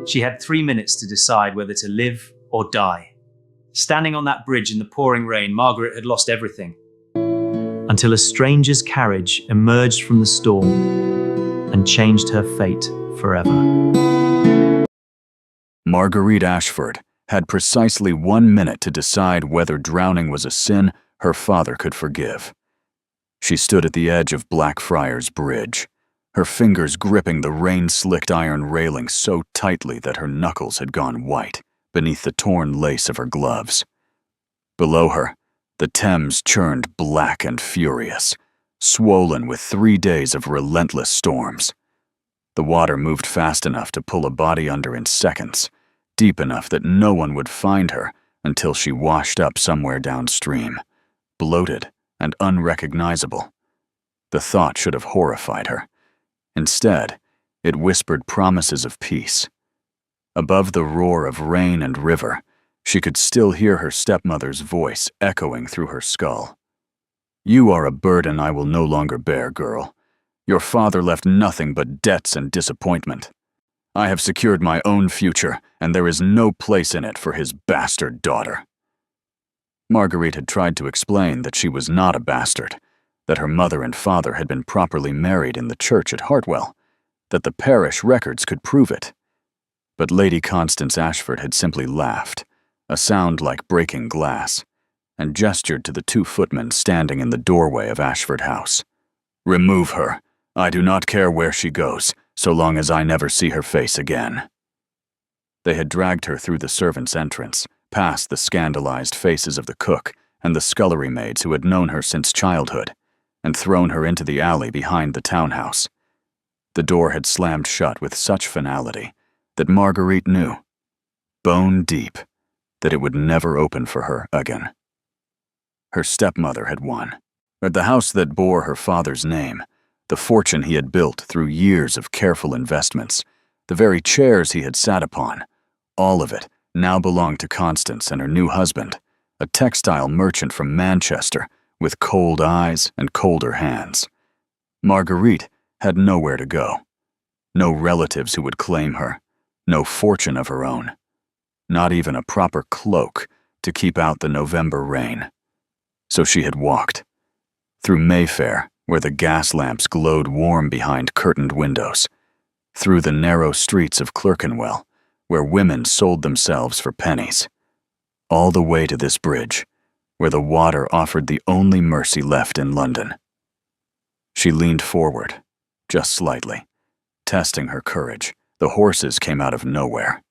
She had 3 minutes to decide whether to live or die. Standing on that bridge in the pouring rain, Margaret had lost everything. Until a stranger's carriage emerged from the storm and changed her fate forever. Marguerite Ashford had precisely 1 minute to decide whether drowning was a sin her father could forgive. She stood at the edge of Blackfriars Bridge, her fingers gripping the rain-slicked iron railing so tightly that her knuckles had gone white beneath the torn lace of her gloves. Below her, the Thames churned black and furious, swollen with 3 days of relentless storms. The water moved fast enough to pull a body under in seconds, deep enough that no one would find her until she washed up somewhere downstream, bloated and unrecognizable. The thought should have horrified her. Instead, it whispered promises of peace. Above the roar of rain and river, she could still hear her stepmother's voice echoing through her skull. "You are a burden I will no longer bear, girl. Your father left nothing but debts and disappointment. I have secured my own future, and there is no place in it for his bastard daughter." Marguerite had tried to explain that she was not a bastard, that her mother and father had been properly married in the church at Hartwell, that the parish records could prove it. But Lady Constance Ashford had simply laughed, a sound like breaking glass, and gestured to the 2 footmen standing in the doorway of Ashford House. "Remove her. I do not care where she goes, so long as I never see her face again." They had dragged her through the servants' entrance, past the scandalized faces of the cook and the scullery maids who had known her since childhood, and thrown her into the alley behind the townhouse. The door had slammed shut with such finality that Marguerite knew, bone deep, that it would never open for her again. Her stepmother had won. At the house that bore her father's name, the fortune he had built through years of careful investments, the very chairs he had sat upon, all of it now belonged to Constance and her new husband, a textile merchant from Manchester with cold eyes and colder hands. Marguerite had nowhere to go, no relatives who would claim her, no fortune of her own, not even a proper cloak to keep out the November rain. So she had walked through Mayfair, where the gas lamps glowed warm behind curtained windows, through the narrow streets of Clerkenwell, where women sold themselves for pennies, all the way to this bridge, where the water offered the only mercy left in London. She leaned forward, just slightly, testing her courage. The horses came out of nowhere.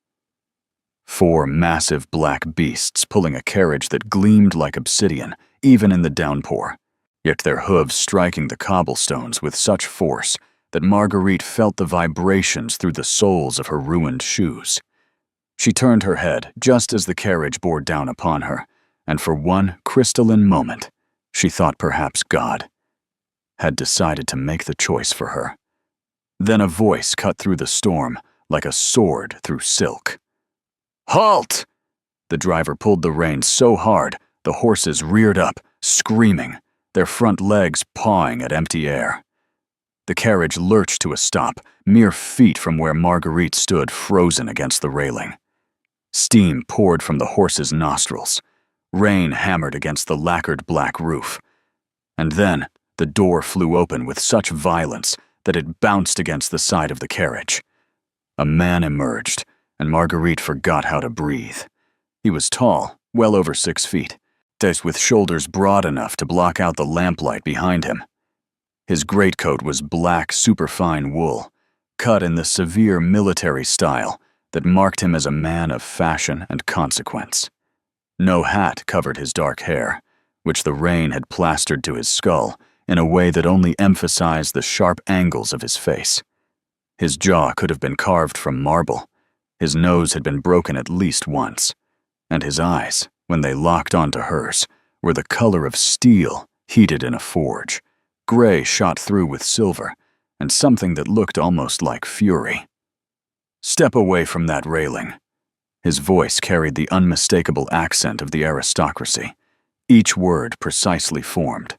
4 massive black beasts pulling a carriage that gleamed like obsidian, even in the downpour, yet their hooves striking the cobblestones with such force that Marguerite felt the vibrations through the soles of her ruined shoes. She turned her head just as the carriage bore down upon her, and for one crystalline moment, she thought perhaps God had decided to make the choice for her. Then a voice cut through the storm like a sword through silk. "Halt!" The driver pulled the reins so hard, the horses reared up, screaming, their front legs pawing at empty air. The carriage lurched to a stop, mere feet from where Marguerite stood frozen against the railing. Steam poured from the horses' nostrils. Rain hammered against the lacquered black roof. And then the door flew open with such violence that it bounced against the side of the carriage. A man emerged, and Marguerite forgot how to breathe. He was tall, well over 6 feet, with shoulders broad enough to block out the lamplight behind him. His greatcoat was black, superfine wool, cut in the severe military style that marked him as a man of fashion and consequence. No hat covered his dark hair, which the rain had plastered to his skull in a way that only emphasized the sharp angles of his face. His jaw could have been carved from marble. His nose had been broken at least once, and his eyes, when they locked onto hers, were the color of steel heated in a forge, gray shot through with silver, and something that looked almost like fury. "Step away from that railing." His voice carried the unmistakable accent of the aristocracy, each word precisely formed,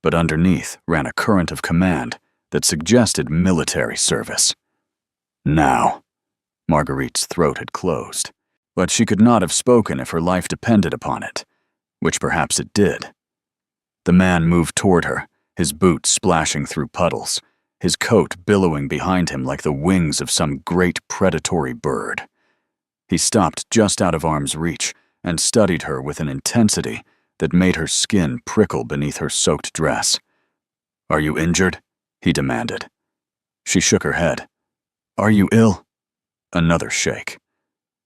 but underneath ran a current of command that suggested military service. "Now." Marguerite's throat had closed, but she could not have spoken if her life depended upon it, which perhaps it did. The man moved toward her, his boots splashing through puddles, his coat billowing behind him like the wings of some great predatory bird. He stopped just out of arm's reach and studied her with an intensity that made her skin prickle beneath her soaked dress. "Are you injured?" he demanded. She shook her head. "Are you ill?" Another shake.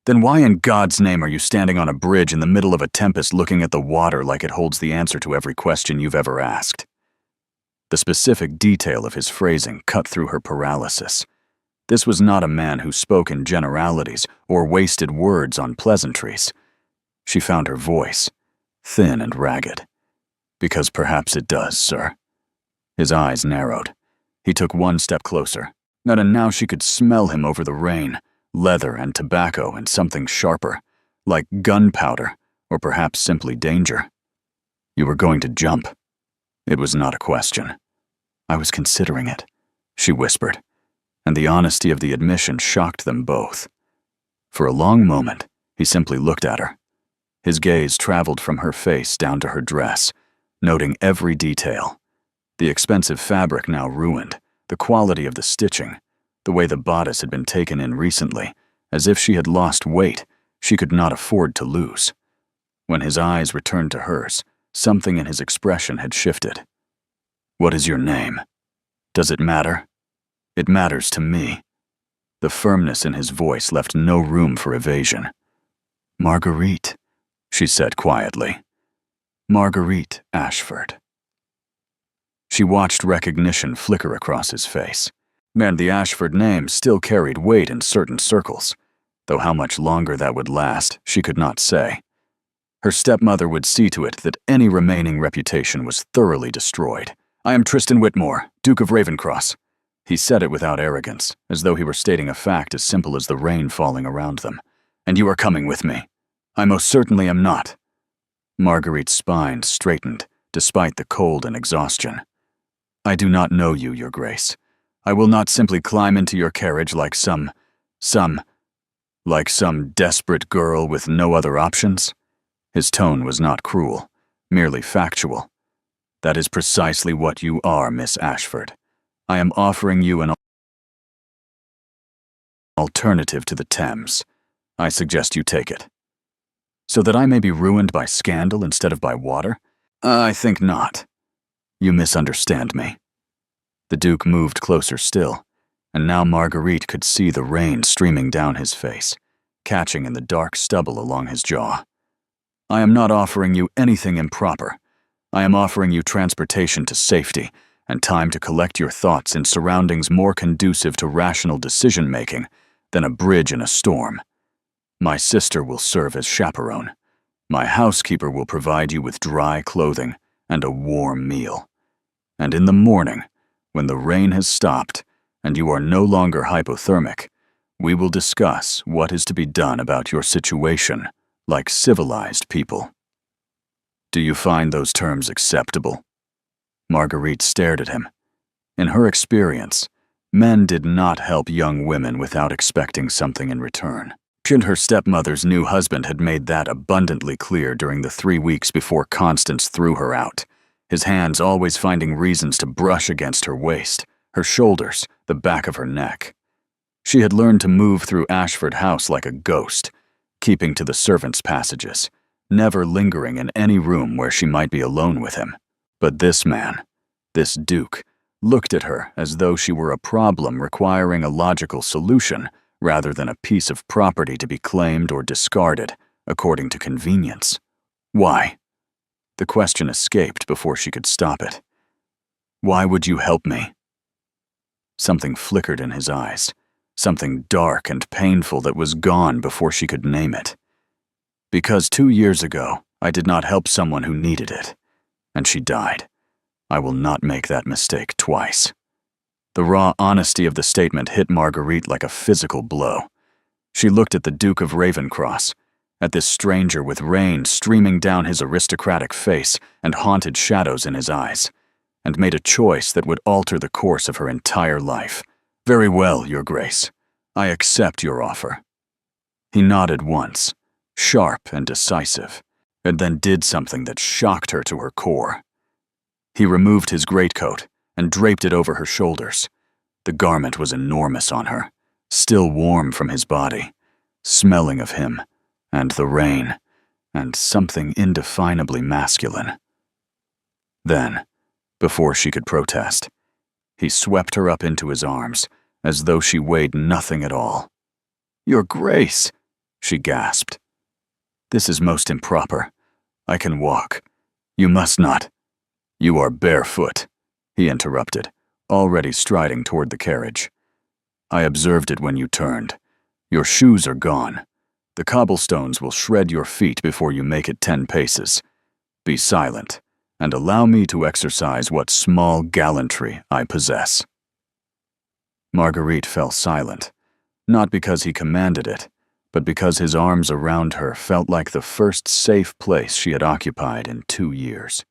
"Then why in God's name are you standing on a bridge in the middle of a tempest looking at the water like it holds the answer to every question you've ever asked?" The specific detail of his phrasing cut through her paralysis. This was not a man who spoke in generalities or wasted words on pleasantries. She found her voice, thin and ragged. "Because perhaps it does, sir." His eyes narrowed. He took one step closer, and now she could smell him over the rain, leather and tobacco and something sharper, like gunpowder or perhaps simply danger. "You were going to jump." It was not a question. "I was considering it," she whispered, and the honesty of the admission shocked them both. For a long moment, he simply looked at her. His gaze traveled from her face down to her dress, noting every detail. The expensive fabric now ruined, the quality of the stitching, the way the bodice had been taken in recently, as if she had lost weight she could not afford to lose. When his eyes returned to hers, something in his expression had shifted. "What is your name? Does it matter?" "It matters to me." The firmness in his voice left no room for evasion. "Marguerite," she said quietly. "Marguerite Ashford." She watched recognition flicker across his face, and the Ashford name still carried weight in certain circles, though how much longer that would last, she could not say. Her stepmother would see to it that any remaining reputation was thoroughly destroyed. "I am Tristan Whitmore, Duke of Ravencross." He said it without arrogance, as though he were stating a fact as simple as the rain falling around them. "And you are coming with me." "I most certainly am not." Marguerite's spine straightened, despite the cold and exhaustion. "I do not know you, Your Grace. I will not simply climb into your carriage like some desperate girl with no other options." His tone was not cruel, merely factual. "That is precisely what you are, Miss Ashford. I am offering you an alternative to the Thames. I suggest you take it." "So that I may be ruined by scandal instead of by water?" "I think not." "You misunderstand me." The Duke moved closer still, and now Marguerite could see the rain streaming down his face, catching in the dark stubble along his jaw. "I am not offering you anything improper. I am offering you transportation to safety and time to collect your thoughts in surroundings more conducive to rational decision-making than a bridge in a storm. My sister will serve as chaperone. My housekeeper will provide you with dry clothing and a warm meal. And in the morning, when the rain has stopped and you are no longer hypothermic, we will discuss what is to be done about your situation like civilized people. Do you find those terms acceptable?" Marguerite stared at him. In her experience, men did not help young women without expecting something in return. She and her stepmother's new husband had made that abundantly clear during the 3 weeks before Constance threw her out, his hands always finding reasons to brush against her waist, her shoulders, the back of her neck. She had learned to move through Ashford House like a ghost, keeping to the servants' passages, never lingering in any room where she might be alone with him. But this man, this Duke, looked at her as though she were a problem requiring a logical solution rather than a piece of property to be claimed or discarded according to convenience. Why? The question escaped before she could stop it. "Why would you help me?" Something flickered in his eyes, something dark and painful that was gone before she could name it. "Because 2 years ago, I did not help someone who needed it, and she died. I will not make that mistake twice." The raw honesty of the statement hit Marguerite like a physical blow. She looked at the Duke of Ravencross, at this stranger with rain streaming down his aristocratic face and haunted shadows in his eyes, and made a choice that would alter the course of her entire life. "Very well, Your Grace. I accept your offer." He nodded once, sharp and decisive, and then did something that shocked her to her core. He removed his greatcoat and draped it over her shoulders. The garment was enormous on her, still warm from his body, smelling of him, and the rain, and something indefinably masculine. Then, before she could protest, he swept her up into his arms, as though she weighed nothing at all. "Your Grace," she gasped. "This is most improper. I can walk. You must not." "You are barefoot," he interrupted, already striding toward the carriage. "I observed it when you turned. Your shoes are gone. The cobblestones will shred your feet before you make it 10 paces. Be silent, and allow me to exercise what small gallantry I possess." Marguerite fell silent, not because he commanded it, but because his arms around her felt like the first safe place she had occupied in 2 years.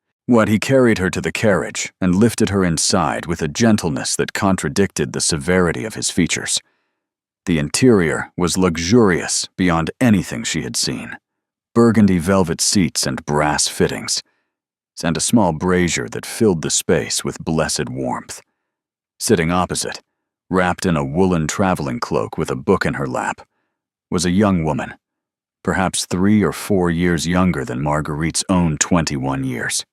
He carried her to the carriage and lifted her inside with a gentleness that contradicted the severity of his features. The interior was luxurious beyond anything she had seen. Burgundy velvet seats and brass fittings, and a small brazier that filled the space with blessed warmth. Sitting opposite, wrapped in a woolen traveling cloak with a book in her lap, was a young woman, perhaps 3 or 4 years younger than Marguerite's own 21 years.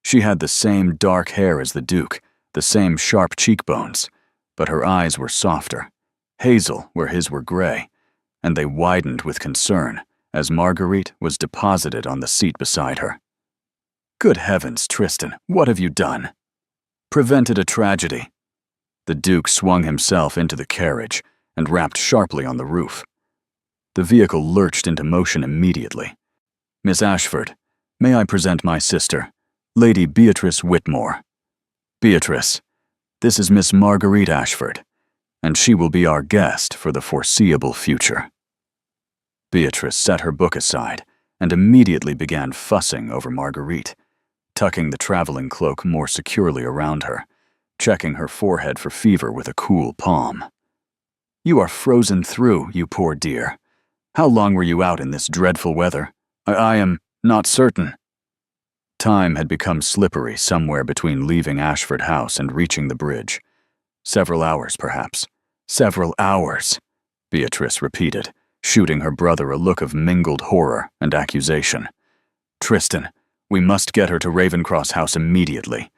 She had the same dark hair as the Duke, the same sharp cheekbones, but her eyes were softer, hazel where his were gray, and they widened with concern as Marguerite was deposited on the seat beside her. "Good heavens, Tristan, what have you done?" "Prevented a tragedy." The Duke swung himself into the carriage and rapped sharply on the roof. The vehicle lurched into motion immediately. "Miss Ashford, may I present my sister, Lady Beatrice Whitmore. Beatrice, this is Miss Marguerite Ashford, and she will be our guest for the foreseeable future." Beatrice set her book aside and immediately began fussing over Marguerite, tucking the traveling cloak more securely around her, checking her forehead for fever with a cool palm. "You are frozen through, you poor dear. How long were you out in this dreadful weather? I am not certain." Time had become slippery somewhere between leaving Ashford House and reaching the bridge. "Several hours, perhaps. Several hours," Beatrice repeated, shooting her brother a look of mingled horror and accusation. "Tristan, we must get her to Ravencross House immediately.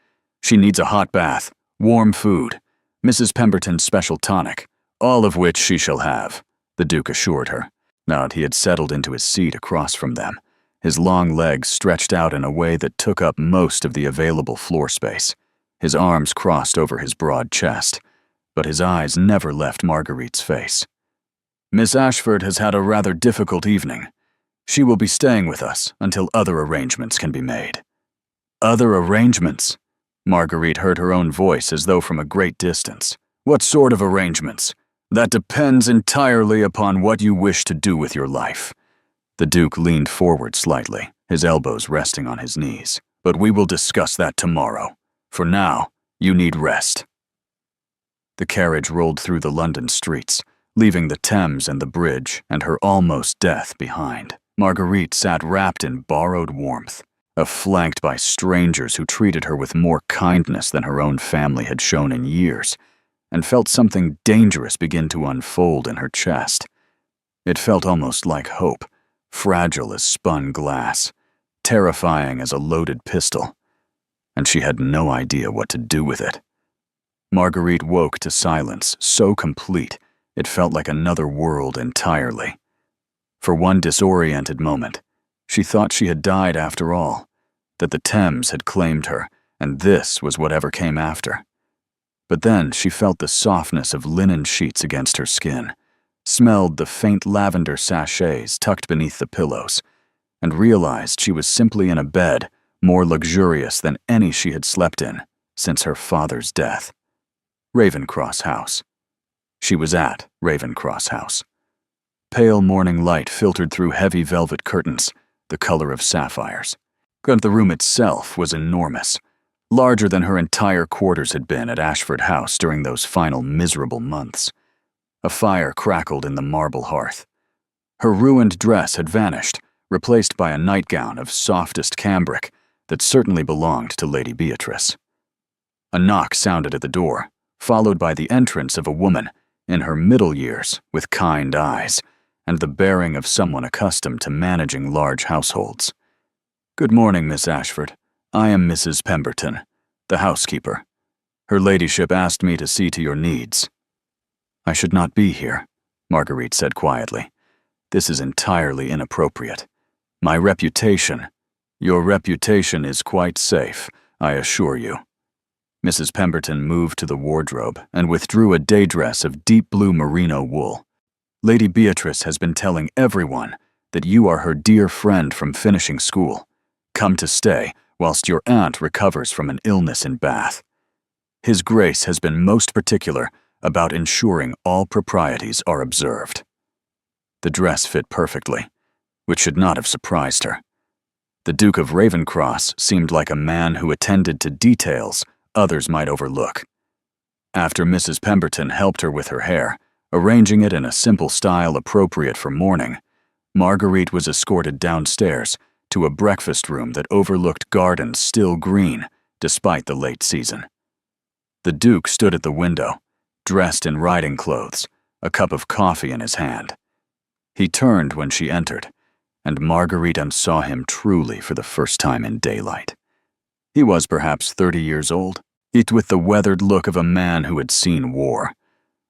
She needs a hot bath, warm food, Mrs. Pemberton's special tonic, all of which she shall have," the Duke assured her. Now that he had settled into his seat across from them, his long legs stretched out in a way that took up most of the available floor space. His arms crossed over his broad chest, but his eyes never left Marguerite's face. "Miss Ashford has had a rather difficult evening. She will be staying with us until other arrangements can be made." "Other arrangements?" Marguerite heard her own voice as though from a great distance. "What sort of arrangements?" "That depends entirely upon what you wish to do with your life." The Duke leaned forward slightly, his elbows resting on his knees. "But we will discuss that tomorrow. For now, you need rest." The carriage rolled through the London streets, leaving the Thames and the bridge and her almost death behind. Marguerite sat wrapped in borrowed warmth, flanked by strangers who treated her with more kindness than her own family had shown in years, and felt something dangerous begin to unfold in her chest. It felt almost like hope, fragile as spun glass, terrifying as a loaded pistol, and she had no idea what to do with it. Marguerite woke to silence so complete it felt like another world entirely. For one disoriented moment, she thought she had died after all, that the Thames had claimed her, and this was whatever came after. But then she felt the softness of linen sheets against her skin, smelled the faint lavender sachets tucked beneath the pillows, and realized she was simply in a bed more luxurious than any she had slept in since her father's death. Ravencross House. She was at Ravencross House. Pale morning light filtered through heavy velvet curtains, the color of sapphires. But the room itself was enormous, larger than her entire quarters had been at Ashford House during those final miserable months. A fire crackled in the marble hearth. Her ruined dress had vanished, replaced by a nightgown of softest cambric that certainly belonged to Lady Beatrice. A knock sounded at the door, followed by the entrance of a woman in her middle years with kind eyes and the bearing of someone accustomed to managing large households. "Good morning, Miss Ashford. I am Mrs. Pemberton, the housekeeper. Her ladyship asked me to see to your needs." "I should not be here," Marguerite said quietly. "This is entirely inappropriate. My reputation—" "Your reputation is quite safe, I assure you." Mrs. Pemberton moved to the wardrobe and withdrew a day dress of deep blue merino wool. "Lady Beatrice has been telling everyone that you are her dear friend from finishing school, come to stay whilst your aunt recovers from an illness in Bath. His Grace has been most particular about ensuring all proprieties are observed." The dress fit perfectly, which should not have surprised her. The Duke of Ravencross seemed like a man who attended to details others might overlook. After Mrs. Pemberton helped her with her hair, arranging it in a simple style appropriate for mourning, Marguerite was escorted downstairs to a breakfast room that overlooked gardens still green despite the late season. The Duke stood at the window, dressed in riding clothes, a cup of coffee in his hand. He turned when she entered, and Marguerite saw him truly for the first time in daylight. He was perhaps 30 years old, yet with the weathered look of a man who had seen war.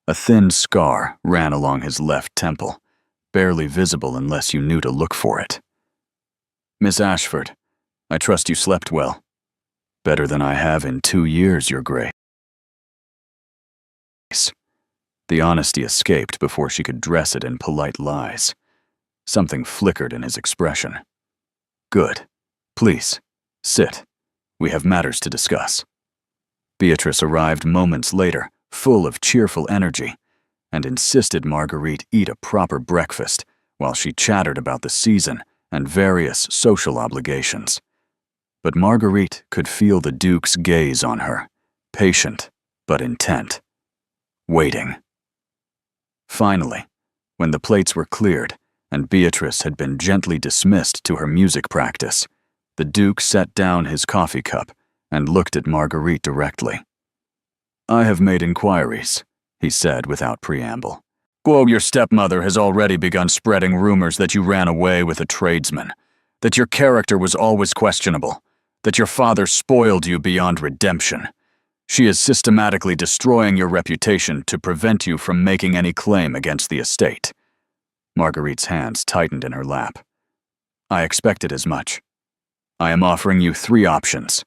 A thin scar ran along his left temple, barely visible unless you knew to look for it. "Miss Ashford, I trust you slept well." "Better than I have in 2 years, Your Grace." The honesty escaped before she could dress it in polite lies. Something flickered in his expression. "Good. Please, sit. We have matters to discuss." Beatrice arrived moments later, full of cheerful energy, and insisted Marguerite eat a proper breakfast while she chattered about the season and various social obligations. But Marguerite could feel the Duke's gaze on her, patient but intent, waiting. Finally, when the plates were cleared and Beatrice had been gently dismissed to her music practice, the Duke set down his coffee cup and looked at Marguerite directly. "I have made inquiries," he said without preamble. "Your stepmother has already begun spreading rumors that you ran away with a tradesman, that your character was always questionable, that your father spoiled you beyond redemption. She is systematically destroying your reputation to prevent you from making any claim against the estate." Marguerite's hands tightened in her lap. "I expected as much. I am offering you 3 options."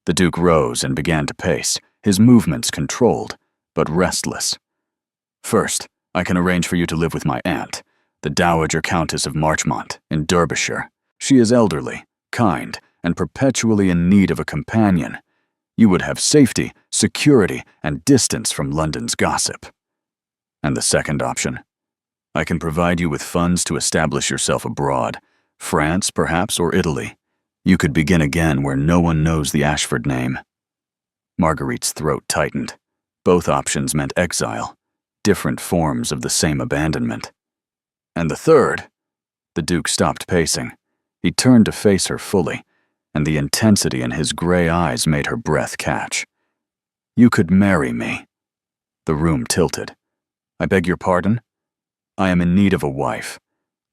The Duke rose and began to pace, his movements controlled, but restless. "First, I can arrange for you to live with my aunt, the Dowager Countess of Marchmont, in Derbyshire. She is elderly, kind, and perpetually in need of a companion. You would have safety, security, and distance from London's gossip." "And the second option? I can provide you with funds to establish yourself abroad, France, perhaps, or Italy. You could begin again where no one knows the Ashford name." Marguerite's throat tightened. Both options meant exile, different forms of the same abandonment. "And the third?" The Duke stopped pacing. He turned to face her fully, and the intensity in his gray eyes made her breath catch. "You could marry me." The room tilted. "I beg your pardon? I am in need of a wife.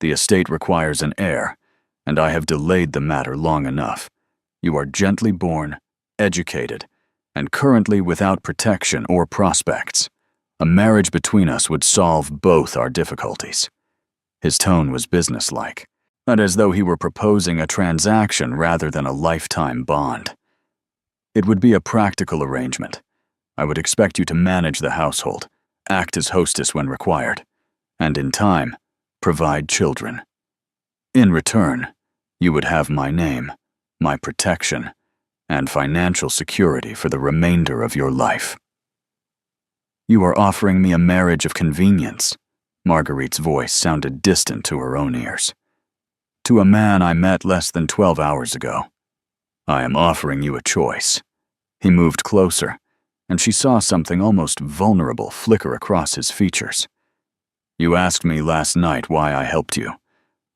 The estate requires an heir, and I have delayed the matter long enough. You are gently born, educated, and currently without protection or prospects. A marriage between us would solve both our difficulties." His tone was businesslike, and as though he were proposing a transaction rather than a lifetime bond. "It would be a practical arrangement. I would expect you to manage the household, act as hostess when required, and in time, provide children. In return, you would have my name, my protection, and financial security for the remainder of your life." "You are offering me a marriage of convenience." Marguerite's voice sounded distant to her own ears. "To a man I met less than 12 hours ago. I am offering you a choice." He moved closer, and she saw something almost vulnerable flicker across his features. You asked me last night why I helped you.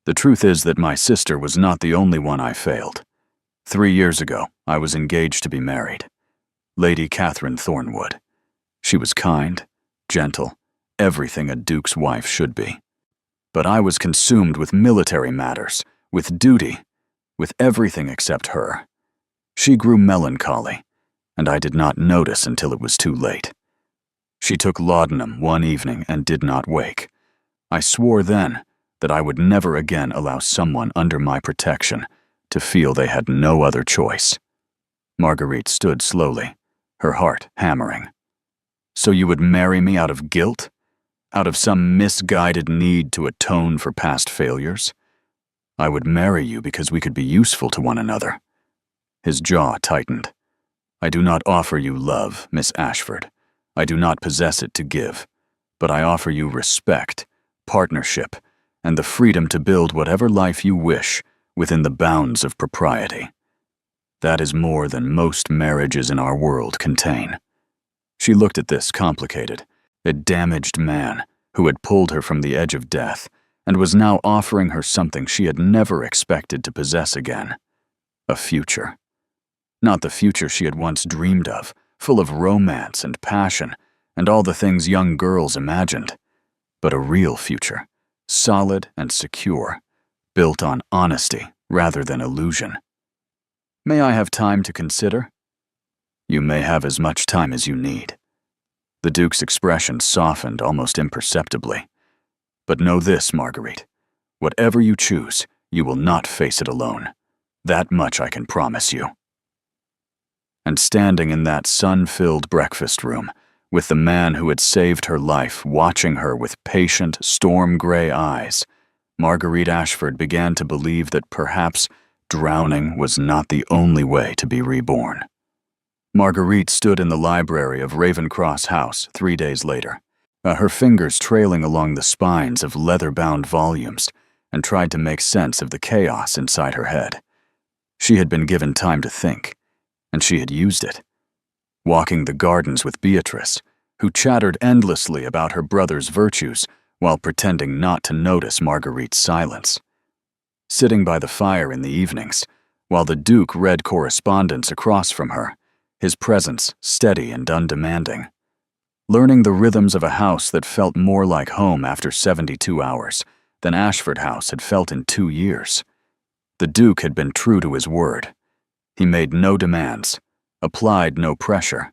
The truth is that my sister was not the only one I failed. 3 years ago, I was engaged to be married. Lady Catherine Thornwood. She was kind, gentle, everything a duke's wife should be. But I was consumed with military matters, with duty, with everything except her. She grew melancholy, and I did not notice until it was too late. She took laudanum one evening and did not wake. I swore then that I would never again allow someone under my protection to feel they had no other choice. Marguerite stood slowly, her heart hammering. So you would marry me out of guilt? Out of some misguided need to atone for past failures? I would marry you because we could be useful to one another. His jaw tightened. I do not offer you love, Miss Ashford. I do not possess it to give, but I offer you respect, partnership, and the freedom to build whatever life you wish within the bounds of propriety. That is more than most marriages in our world contain. She looked at this complicated, a damaged man who had pulled her from the edge of death and was now offering her something she had never expected to possess again. A future. Not the future she had once dreamed of, full of romance and passion and all the things young girls imagined, but a real future, solid and secure, built on honesty rather than illusion. May I have time to consider? You may have as much time as you need. The Duke's expression softened almost imperceptibly. But know this, Marguerite. Whatever you choose, you will not face it alone. That much I can promise you. And standing in that sun-filled breakfast room, with the man who had saved her life watching her with patient, storm-gray eyes, Marguerite Ashford began to believe that perhaps drowning was not the only way to be reborn. Marguerite stood in the library of Ravencross House 3 days later, her fingers trailing along the spines of leather-bound volumes, and tried to make sense of the chaos inside her head. She had been given time to think, and she had used it. Walking the gardens with Beatrice, who chattered endlessly about her brother's virtues while pretending not to notice Marguerite's silence. Sitting by the fire in the evenings, while the Duke read correspondence across from her, his presence steady and undemanding. Learning the rhythms of a house that felt more like home after 72 hours than Ashford House had felt in 2 years. The Duke had been true to his word. He made no demands, applied no pressure.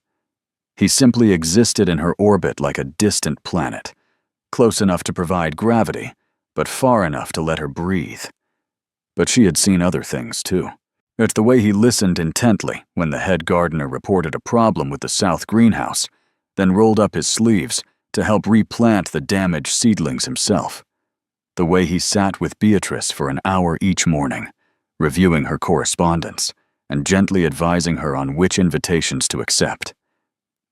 He simply existed in her orbit like a distant planet, close enough to provide gravity, but far enough to let her breathe. But she had seen other things, too. It's the way he listened intently when the head gardener reported a problem with the south greenhouse, then rolled up his sleeves to help replant the damaged seedlings himself. The way he sat with Beatrice for an hour each morning, reviewing her correspondence and gently advising her on which invitations to accept.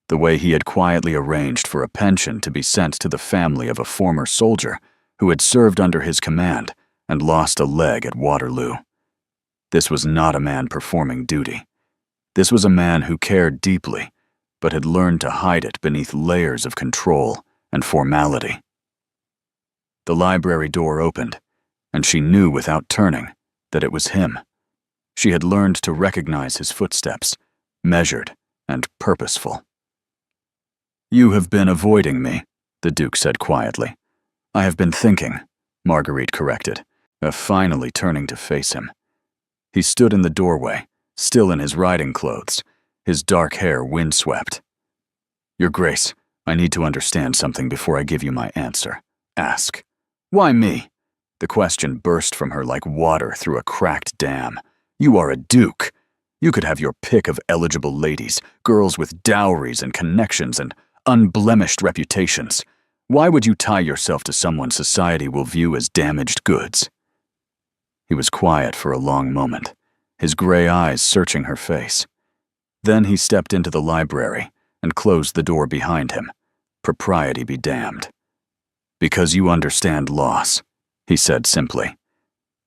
The way he had quietly arranged for a pension to be sent to the family of a former soldier who had served under his command and lost a leg at Waterloo. This was not a man performing duty. This was a man who cared deeply, but had learned to hide it beneath layers of control and formality. The library door opened, and she knew without turning that it was him. She had learned to recognize his footsteps, measured and purposeful. "You have been avoiding me," the Duke said quietly. "I have been thinking," Marguerite corrected, finally turning to face him. He stood in the doorway, still in his riding clothes, his dark hair windswept. "Your Grace, I need to understand something before I give you my answer. Ask." "Why me?" The question burst from her like water through a cracked dam. "You are a duke. You could have your pick of eligible ladies, girls with dowries and connections and unblemished reputations. Why would you tie yourself to someone society will view as damaged goods?" He was quiet for a long moment, his gray eyes searching her face. Then he stepped into the library and closed the door behind him. Propriety be damned. "Because you understand loss," he said simply.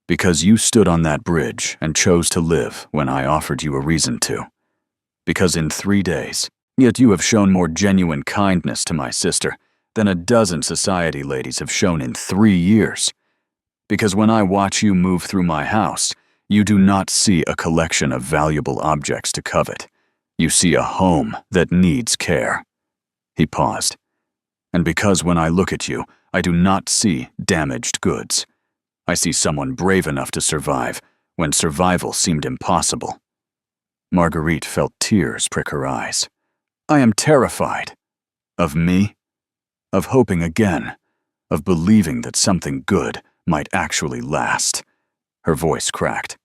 "Because you stood on that bridge and chose to live when I offered you a reason to. Because in 3 days, yet you have shown more genuine kindness to my sister than a dozen society ladies have shown in 3 years. Because when I watch you move through my house, you do not see a collection of valuable objects to covet. You see a home that needs care." He paused. "And because when I look at you, I do not see damaged goods. I see someone brave enough to survive when survival seemed impossible." Marguerite felt tears prick her eyes. "I am terrified. Of me? Of hoping again. Of believing that something good might actually last." Her voice cracked.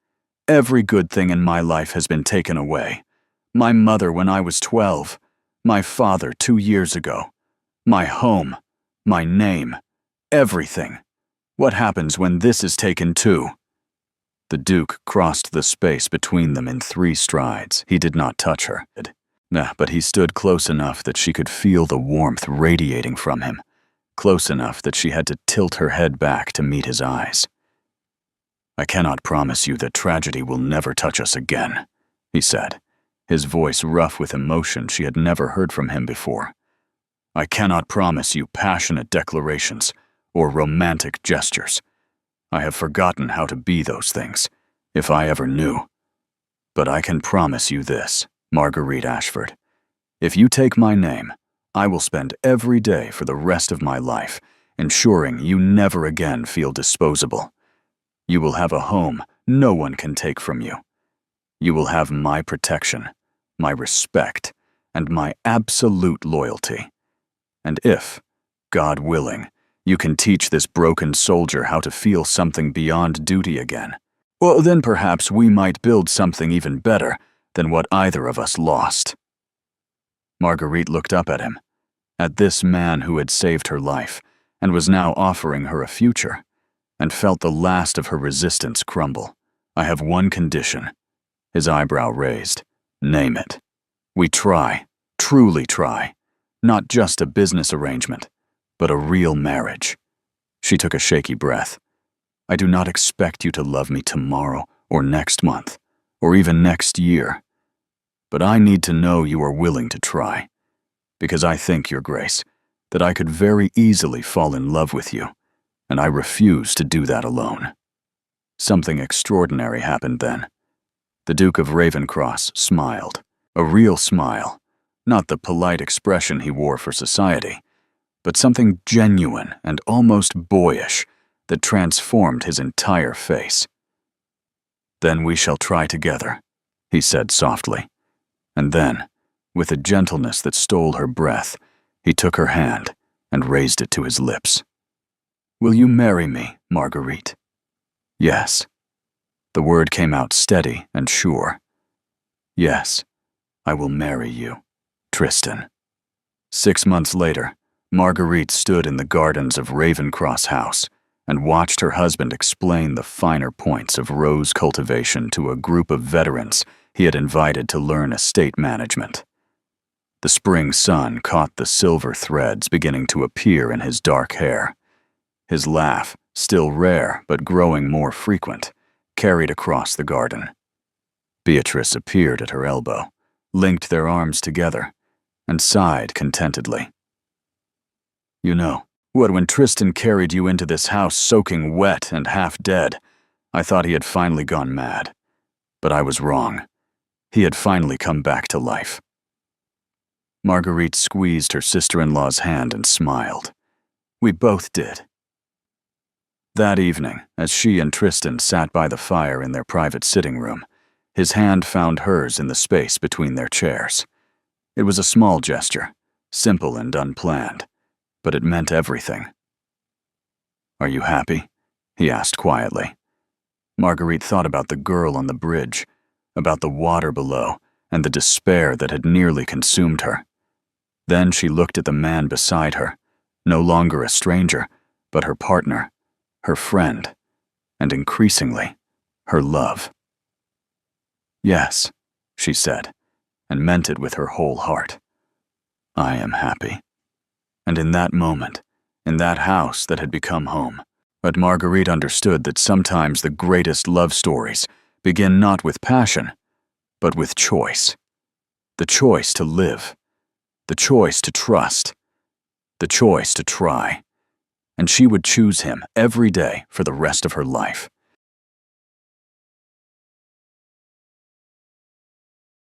"Every good thing in my life has been taken away. My mother when I was 12. My father 2 years ago. My home. My name. Everything. What happens when this is taken too?" The Duke crossed the space between them in 3 strides. He did not touch her. But he stood close enough that she could feel the warmth radiating from him, close enough that she had to tilt her head back to meet his eyes. "I cannot promise you that tragedy will never touch us again," he said, his voice rough with emotion she had never heard from him before. "I cannot promise you passionate declarations or romantic gestures. I have forgotten how to be those things, if I ever knew. But I can promise you this, Marguerite Ashford. If you take my name, I will spend every day for the rest of my life ensuring you never again feel disposable. You will have a home no one can take from you. You will have my protection, my respect, and my absolute loyalty. And if, God willing, you can teach this broken soldier how to feel something beyond duty again, well, then perhaps we might build something even better than what either of us lost." Marguerite looked up at him, at this man who had saved her life and was now offering her a future, and felt the last of her resistance crumble. "I have one condition." His eyebrow raised. "Name it. We try, truly try, not just a business arrangement, but a real marriage." She took a shaky breath. "I do not expect you to love me tomorrow or next month, or even next year. But I need to know you are willing to try, because I think, Your Grace, that I could very easily fall in love with you, and I refuse to do that alone." Something extraordinary happened then. The Duke of Ravencross smiled, a real smile, not the polite expression he wore for society, but something genuine and almost boyish that transformed his entire face. "Then we shall try together," he said softly. And then, with a gentleness that stole her breath, he took her hand and raised it to his lips. "Will you marry me, Marguerite?" "Yes." The word came out steady and sure. "Yes, I will marry you, Tristan." 6 months later, Marguerite stood in the gardens of Ravencross House and watched her husband explain the finer points of rose cultivation to a group of veterans he had invited to learn estate management. The spring sun caught the silver threads beginning to appear in his dark hair. His laugh, still rare but growing more frequent, carried across the garden. Beatrice appeared at her elbow, linked their arms together, and sighed contentedly. "You know, when Tristan carried you into this house soaking wet and half dead, I thought he had finally gone mad. But I was wrong. He had finally come back to life." Marguerite squeezed her sister-in-law's hand and smiled. "We both did." That evening, as she and Tristan sat by the fire in their private sitting room, his hand found hers in the space between their chairs. It was a small gesture, simple and unplanned, but it meant everything. "Are you happy?" he asked quietly. Marguerite thought about the girl on the bridge, about the water below, and the despair that had nearly consumed her. Then she looked at the man beside her, no longer a stranger, but her partner, her friend, and increasingly, her love. "Yes," she said, and meant it with her whole heart. "I am happy." And in that moment, in that house that had become home, but Marguerite understood that sometimes the greatest love stories begin not with passion, but with choice. The choice to live, the choice to trust, the choice to try. And she would choose him every day for the rest of her life.